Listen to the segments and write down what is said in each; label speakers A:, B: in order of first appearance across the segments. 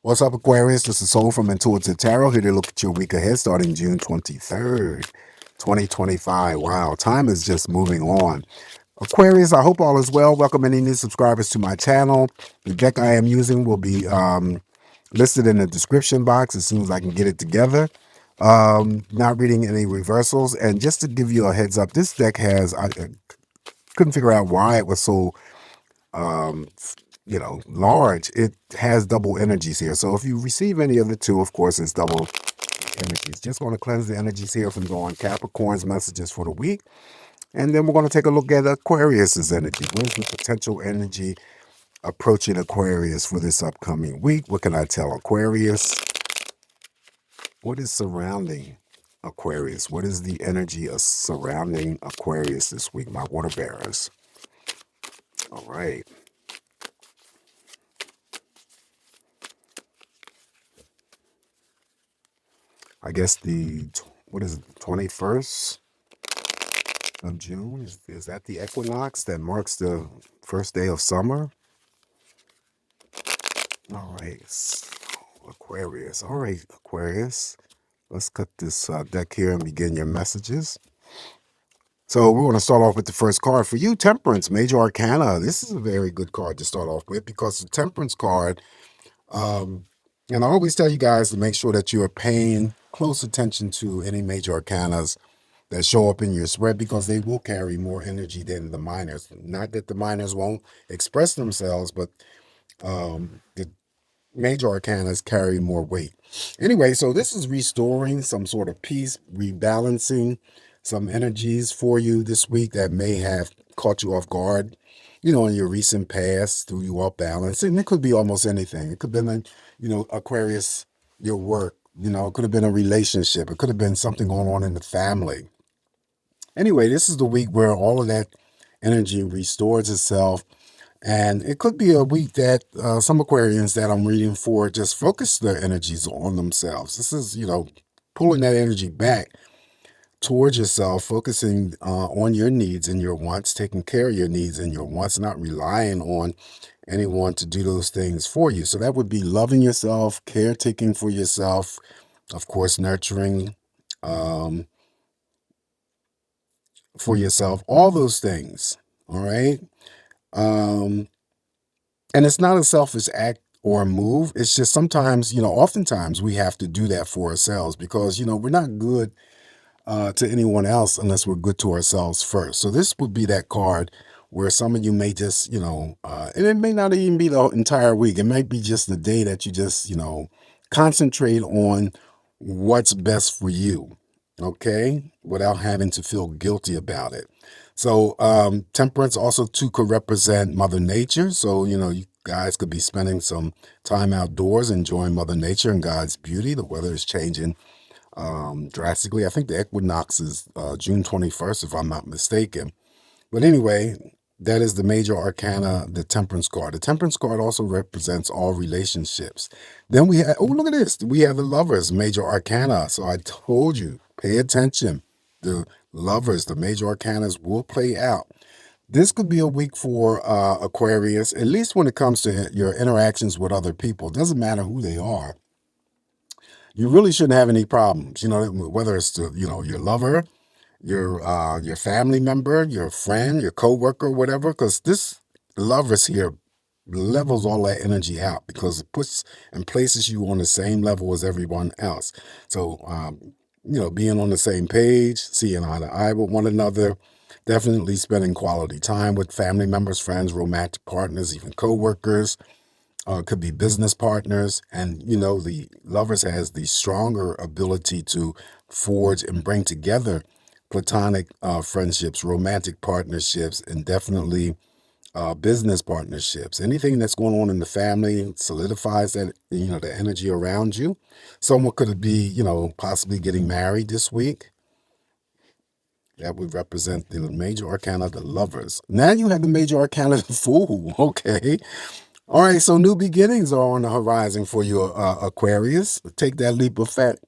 A: What's up, Aquarius? This is Soul from Intuitive Tarot, here to look at your week ahead starting June 23rd, 2025. Wow, time is just moving on. Aquarius, I hope all is well. Welcome any new subscribers to my channel. The deck I am using will be listed in the description box as soon as I can get it together. Not reading any reversals. And just to give you a heads up, this deck has, I couldn't figure out why it was so large. It has double energies here. So if you receive any of the two, of course, it's double energies. Just going to cleanse the energies here from going Capricorn's messages for the week. And then we're going to take a look at Aquarius's energy. Where's the potential energy approaching Aquarius for this upcoming week? What can I tell Aquarius? What is surrounding Aquarius? What is the energy of surrounding Aquarius this week, my water bearers? All right. I guess what is it, the 21st of June? Is that the equinox that marks the first day of summer? All right, Aquarius. All right, Aquarius. Let's cut this deck here and begin your messages. So we're going to start off with the first card for you, Temperance, Major Arcana. This is a very good card to start off with because the Temperance card, and I always tell you guys to make sure that you are paying close attention to any major arcanas that show up in your spread because they will carry more energy than the minors. Not that the minors won't express themselves, but the major arcanas carry more weight. Anyway, so this is restoring some sort of peace, rebalancing some energies for you this week that may have caught you off guard, in your recent past, threw you off balance. And it could be almost anything. It could have been, Aquarius, your work, it could have been a relationship. It could have been something going on in the family. Anyway, this is the week where all of that energy restores itself. And it could be a week that some Aquarians that I'm reading for just focus their energies on themselves. This is, pulling that energy back towards yourself, focusing on your needs and your wants, taking care of your needs and your wants, not relying on anyone to do those things for you. So that would be loving yourself, caretaking for yourself, of course, nurturing for yourself, all those things. All right. And it's not a selfish act or a move. It's just sometimes, oftentimes we have to do that for ourselves because, we're not good to anyone else unless we're good to ourselves first. So this would be that card where some of you may just, and it may not even be the entire week. It might be just the day that you just, concentrate on what's best for you. Okay. Without having to feel guilty about it. So Temperance also too could represent Mother Nature. So, you guys could be spending some time outdoors, enjoying Mother Nature and God's beauty. The weather is changing drastically. I think the equinox is June 21st, if I'm not mistaken. But anyway, that is the major arcana, the Temperance card. The Temperance card also represents all relationships. Then we have, oh, look at this. We have the Lovers, major arcana. So I told you, pay attention. The Lovers, the major arcanas will play out. This could be a week for Aquarius, at least when it comes to your interactions with other people. It doesn't matter who they are. You really shouldn't have any problems, whether it's your lover, your family member, your friend, your coworker, whatever, because this Lovers here levels all that energy out because it puts and places you on the same level as everyone else. So, being on the same page, seeing eye to eye with one another, definitely spending quality time with family members, friends, romantic partners, even coworkers. Could be business partners. And, the Lovers has the stronger ability to forge and bring together platonic friendships, romantic partnerships, and definitely business partnerships. Anything that's going on in the family solidifies that, the energy around you. Someone could be, possibly getting married this week. That would represent the major arcana, the Lovers. Now you have the major arcana, the Fool. Okay. All right, so new beginnings are on the horizon for you, Aquarius. Take that leap of faith.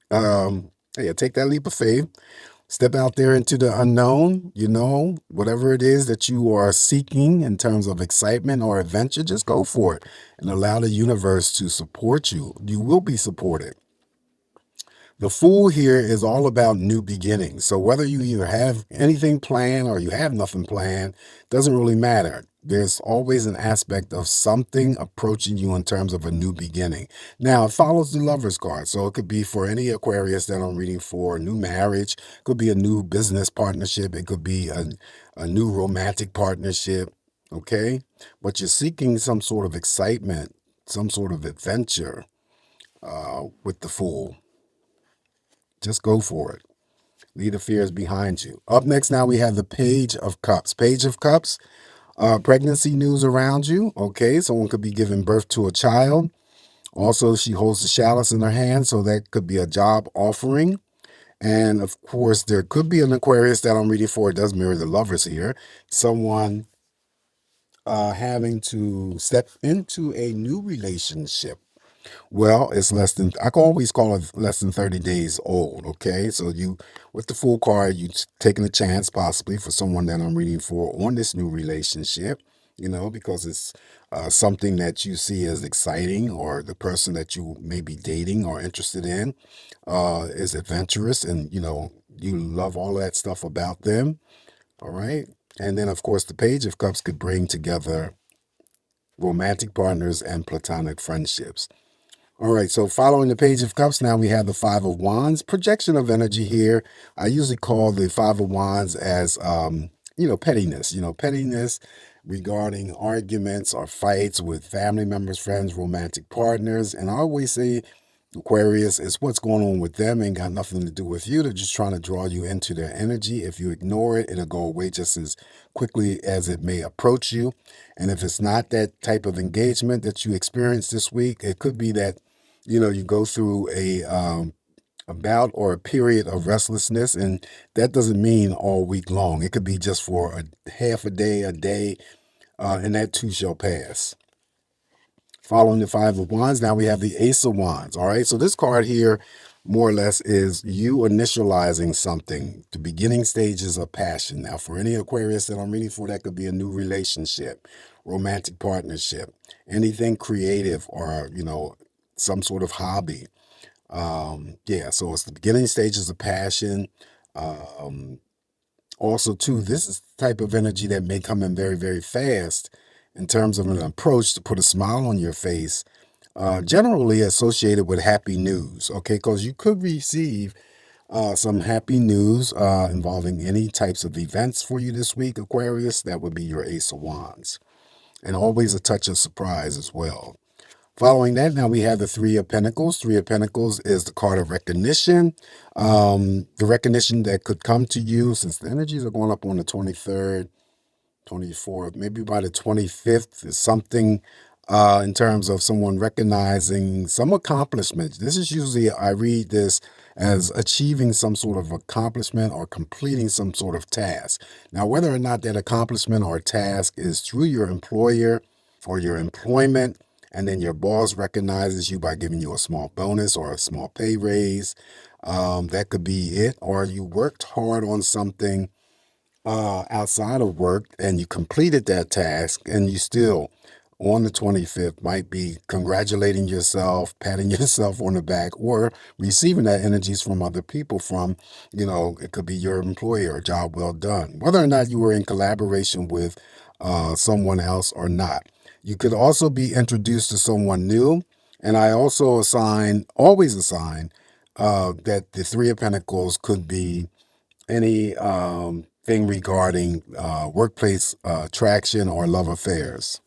A: Take that leap of faith. Step out there into the unknown, whatever it is that you are seeking in terms of excitement or adventure, just go for it and allow the universe to support you. You will be supported. The Fool here is all about new beginnings. So whether you either have anything planned or you have nothing planned, doesn't really matter. There's always an aspect of something approaching you in terms of a new beginning. Now, it follows the Lover's card. So it could be for any Aquarius that I'm reading for, a new marriage, could be a new business partnership, it could be a new romantic partnership, okay? But you're seeking some sort of excitement, some sort of adventure with the Fool. Just go for it. Leave the fears behind you. Up next now we have the Page of Cups. Page of Cups, pregnancy news around you. Okay, someone could be giving birth to a child. Also, she holds the chalice in her hand, so that could be a job offering. And of course, there could be an Aquarius that I'm reading for. It does mirror the Lovers here. Someone having to step into a new relationship. Well, it's less than, I can always call it less than 30 days old. Okay. So with the Fool card, you taking a chance possibly for someone that I'm reading for on this new relationship, because it's something that you see as exciting, or the person that you may be dating or interested in is adventurous, and, you love all that stuff about them. All right. And then, of course, the Page of Cups could bring together romantic partners and platonic friendships. All right, so following the Page of Cups, now we have the Five of Wands. Projection of energy here. I usually call the Five of Wands as, pettiness. Pettiness regarding arguments or fights with family members, friends, romantic partners. And I always say, Aquarius, is what's going on with them. Ain't got nothing to do with you. They're just trying to draw you into their energy. If you ignore it, it'll go away just as quickly as it may approach you. And if it's not that type of engagement that you experience this week, it could be that, you go through a bout or a period of restlessness, and that doesn't mean all week long. It could be just for a half a day, and that too shall pass. Following the Five of Wands, now we have the Ace of Wands. All right, so this card here, more or less, is you initializing something, the beginning stages of passion. Now, for any Aquarius that I'm reading for, that could be a new relationship, romantic partnership, anything creative, or, some sort of hobby. So it's the beginning stages of passion. Also, too, this is the type of energy that may come in very, very fast in terms of an approach to put a smile on your face, generally associated with happy news, okay? Because you could receive some happy news involving any types of events for you this week, Aquarius. That would be your Ace of Wands. And always a touch of surprise as well. Following that, now we have the Three of Pentacles. Three of Pentacles is the card of recognition. The recognition that could come to you, since the energies are going up on the 23rd, 24th, maybe by the 25th, is something in terms of someone recognizing some accomplishments. This is usually, I read this as achieving some sort of accomplishment or completing some sort of task. Now, whether or not that accomplishment or task is through your employer or your employment, and then your boss recognizes you by giving you a small bonus or a small pay raise, that could be it. Or you worked hard on something outside of work and you completed that task, and you still on the 25th might be congratulating yourself, patting yourself on the back, or receiving that energies from other people from, it could be your employer, a job well done, whether or not you were in collaboration with someone else or not. You could also be introduced to someone new. And I also always assign that the Three of Pentacles could be any thing regarding workplace traction or love affairs.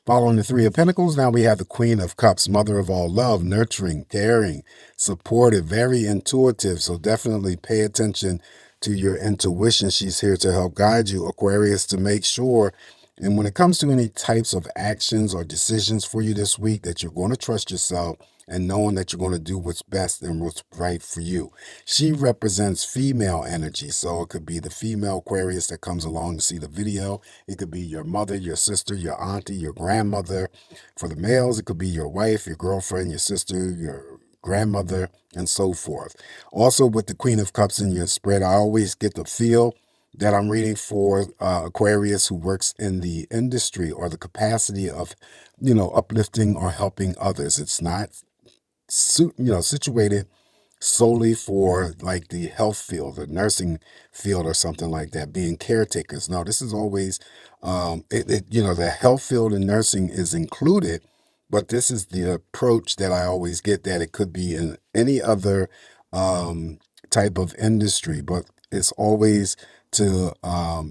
A: Following the Three of Pentacles, now we have the Queen of Cups, mother of all love, nurturing, caring, supportive, very intuitive. So definitely pay attention to your intuition. She's here to help guide you, Aquarius, to make sure, and when it comes to any types of actions or decisions for you this week, that you're going to trust yourself and knowing that you're going to do what's best and what's right for you. She represents female energy, so it could be the female Aquarius that comes along to see the video. It could be your mother, your sister, your auntie, your grandmother. For the males, it could be your wife, your girlfriend, your sister, your grandmother, and so forth. Also, with the Queen of Cups in your spread, I always get the feel that I'm reading for Aquarius who works in the industry or the capacity of, uplifting or helping others. It's not, situated solely for like the health field, the nursing field, or something like that, being caretakers. No, this is always, the health field and nursing is included, but this is the approach that I always get, that it could be in any other type of industry, but it's always to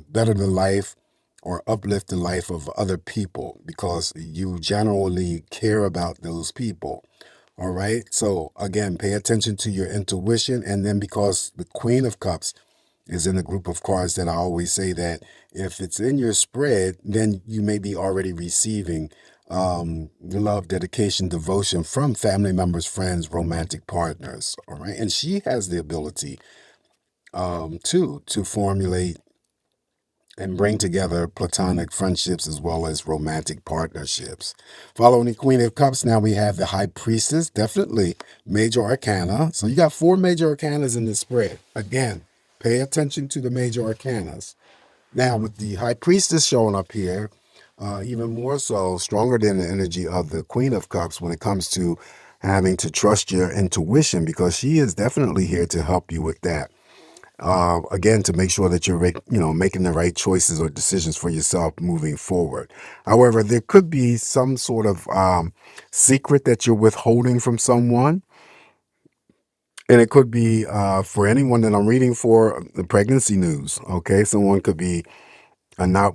A: better the life or uplift the life of other people because you generally care about those people. All right. So again, pay attention to your intuition. And then because the Queen of Cups is in a group of cards, that I always say that if it's in your spread, then you may be already receiving love, dedication, devotion from family members, friends, romantic partners. All right. And she has the ability to formulate and bring together platonic friendships as well as romantic partnerships. Following the Queen of Cups, now we have the High Priestess, definitely major arcana. So you got 4 major arcanas in this spread. Again, pay attention to the major arcanas. Now, with the High Priestess showing up here, even more so, stronger than the energy of the Queen of Cups when it comes to having to trust your intuition, because she is definitely here to help you with that. Again, to make sure that you're making the right choices or decisions for yourself moving forward. However, there could be some sort of secret that you're withholding from someone, and it could be for anyone that I'm reading for, the pregnancy news. Okay, someone could be not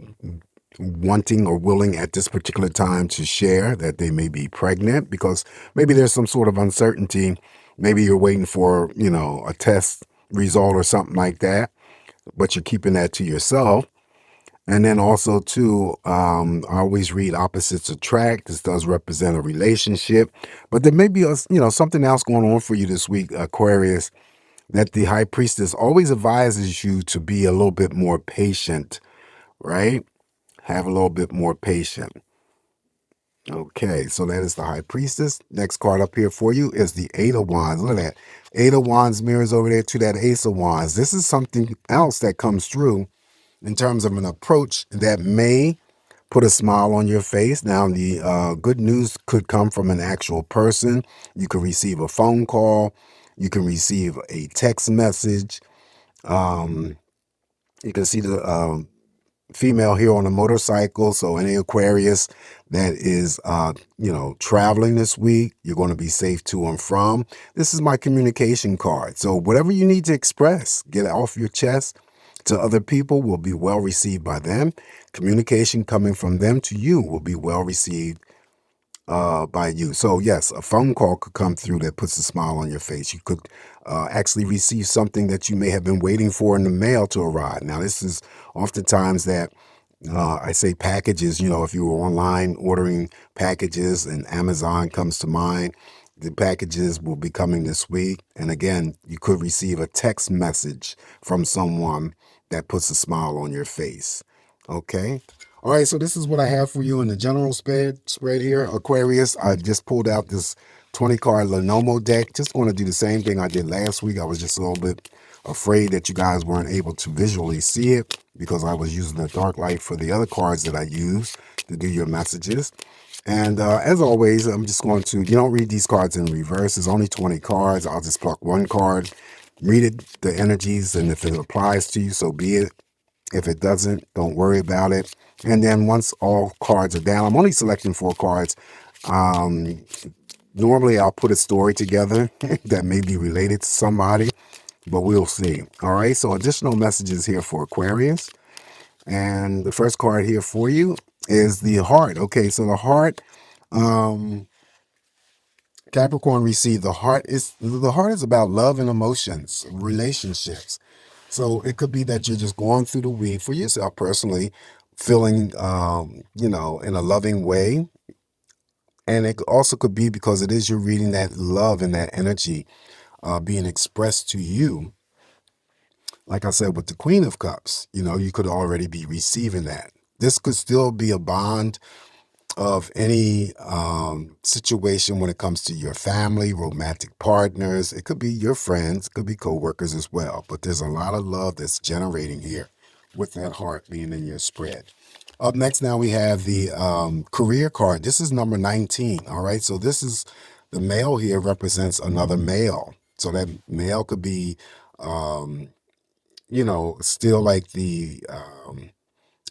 A: wanting or willing at this particular time to share that they may be pregnant because maybe there's some sort of uncertainty. Maybe you're waiting for a test result or something like that, but you're keeping that to yourself. And then also too, I always read opposites attract. This does represent a relationship, but there may be something else going on for you this week, Aquarius, that the High Priestess always advises you to be a little bit more patient, right? Have a little bit more patient. Okay, so that is the High Priestess. Next card up here for you is the Eight of Wands. Look at that. Eight of Wands mirrors over there to that Ace of Wands. This is something else that comes through in terms of an approach that may put a smile on your face. Now, the good news could come from an actual person. You could receive a phone call. You can receive a text message. Um, you can see the female here on a motorcycle. So any Aquarius that is, traveling this week, you're going to be safe to and from. This is my communication card. So whatever you need to express, get it off your chest to other people will be well received by them. Communication coming from them to you will be well received by you. So yes, a phone call could come through that puts a smile on your face. You could actually receive something that you may have been waiting for in the mail to arrive. Now, this is oftentimes that I say packages, if you were online ordering packages and Amazon comes to mind, the packages will be coming this week. And again, you could receive a text message from someone that puts a smile on your face. Okay. All right, so this is what I have for you in the general spread here. Aquarius, I just pulled out this 20 card Lenomo deck. Just going to do the same thing I did last week. I was just a little bit afraid that you guys weren't able to visually see it because I was using the dark light for the other cards that I use to do your messages. And as always, I'm just going to, you don't read these cards in reverse. There's only 20 cards. I'll just pluck one card, read it, the energies, and if it applies to you, so be it. If it doesn't, don't worry about it. And then once all cards are down, I'm only selecting 4 cards. Normally, I'll put a story together that may be related to somebody, but we'll see. All right, so additional messages here for Aquarius. And the first card here for you is the heart. Okay, so the heart, Capricorn received the heart is about love and emotions, relationships. So it could be that you're just going through the week for yourself personally, feeling, in a loving way. And it also could be because it is you're reading that love and that energy being expressed to you. Like I said, with the Queen of Cups, you could already be receiving that. This could still be a bond of any situation when it comes to your family, romantic partners. It could be your friends, could be coworkers as well. But there's a lot of love that's generating here with that heart being in your spread. Up next, now we have the career card. This is number 19. All right. So this is the male here represents another male. So that male could be, still like the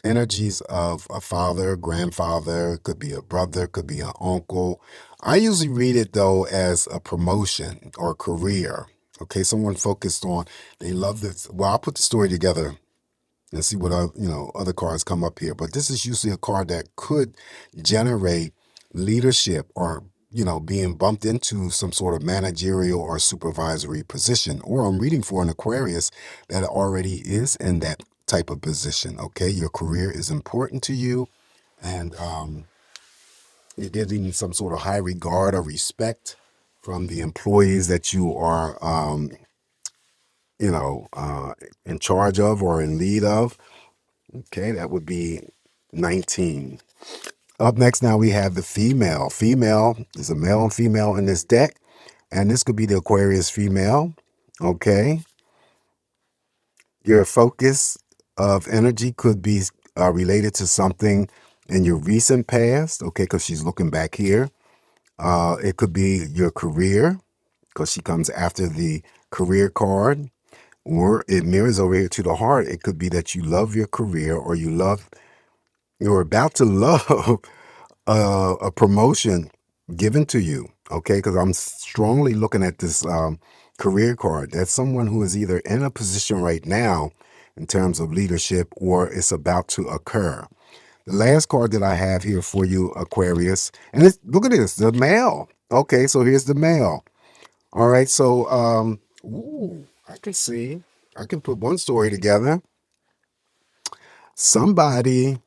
A: energies of a father, grandfather, could be a brother, could be an uncle. I usually read it though as a promotion or career. Okay, someone focused on, they love this. Well, I'll put the story together and see what other cards come up here. But this is usually a card that could generate leadership or being bumped into some sort of managerial or supervisory position. Or I'm reading for an Aquarius that already is in that type of position. Okay, your career is important to you, and you're getting some sort of high regard or respect from the employees that you are in charge of or in lead of. Okay, that would be 19. Up next, now we have the female. Female is a male and female in this deck, and this could be the Aquarius female. Okay, your focus of energy could be related to something in your recent past. Okay, because she's looking back here. It could be your career, because she comes after the career card, or it mirrors over here to the heart. It could be that you love your career, or you're about to love a promotion given to you. Okay, because I'm strongly looking at this career card. That's someone who is either in a position right now in terms of leadership, or it's about to occur. The last card that I have here for you, Aquarius, and look at this, the male. Okay, so here's the male. All right, so I can put one story together. Somebody,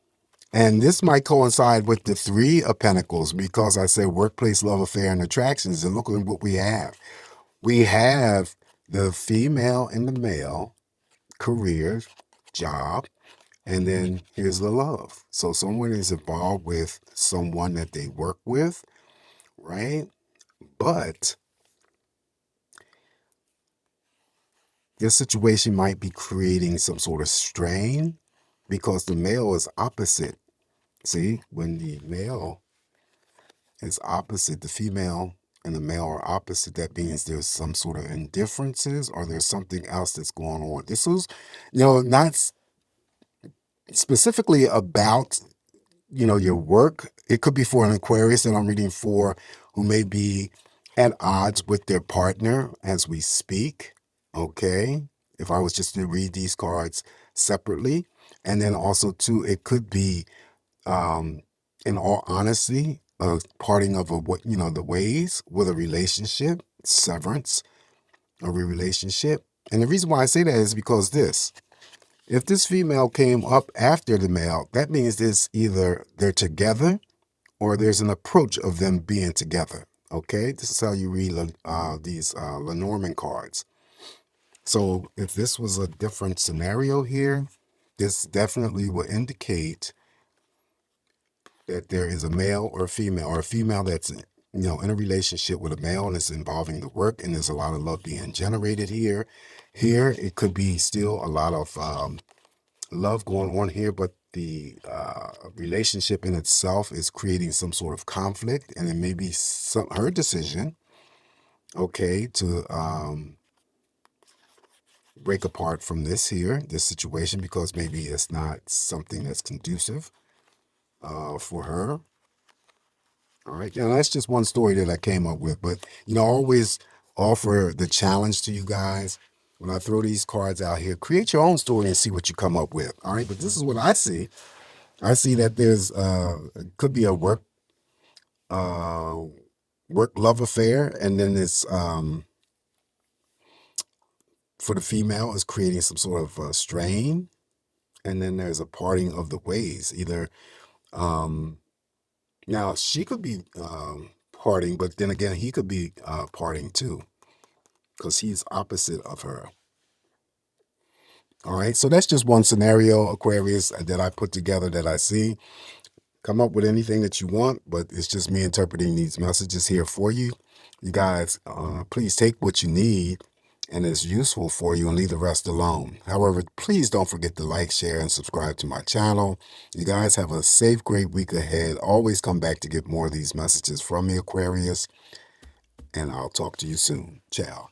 A: and this might coincide with the Three of Pentacles, because I say workplace, love affair, and attractions. And look at what we have. We have the female and the male, career, job, and then here's the love. So someone is involved with someone that they work with, right? But this situation might be creating some sort of strain, because the male is opposite. See, when the male is opposite, the female and the male are opposite, that means there's some sort of indifferences, or there's something else that's going on. This was, not specifically about your work. It could be for an Aquarius that I'm reading for, who may be at odds with their partner as we speak. Okay, if I was just to read these cards separately. And then also too, it could be in all honesty, a parting of the ways with a relationship, severance of a relationship. And the reason why I say that is because if this female came up after the male, that means there's either they're together, or there's an approach of them being together. Okay, this is how you read these Lenormand cards. So if this was a different scenario here, this definitely would indicate that there is a male or a female that's in a relationship with a male, and it's involving the work, and there's a lot of love being generated here. Here it could be still a lot of love going on here, but the relationship in itself is creating some sort of conflict, and it may be her decision, okay, to break apart from this situation, because maybe it's not something that's conducive for her. All right, now that's just one story that I came up with, but I always offer the challenge to you guys when I throw these cards out here. Create your own story and see what you come up with. All right, but this is what I see. I see that there's could be a work love affair, and then it's for the female is creating some sort of strain, and then there's a parting of the ways. Either now she could be parting, but then again he could be parting too, because he's opposite of her. All right, so that's just one scenario, Aquarius, that I put together that I see. come up with anything that you want, but it's just me interpreting these messages here for you. You guys, please take what you need and is useful for you and leave the rest alone. However, please don't forget to like, share, and subscribe to my channel. You guys have a safe, great week ahead. Always come back to get more of these messages from me, Aquarius, and I'll talk to you soon. Ciao.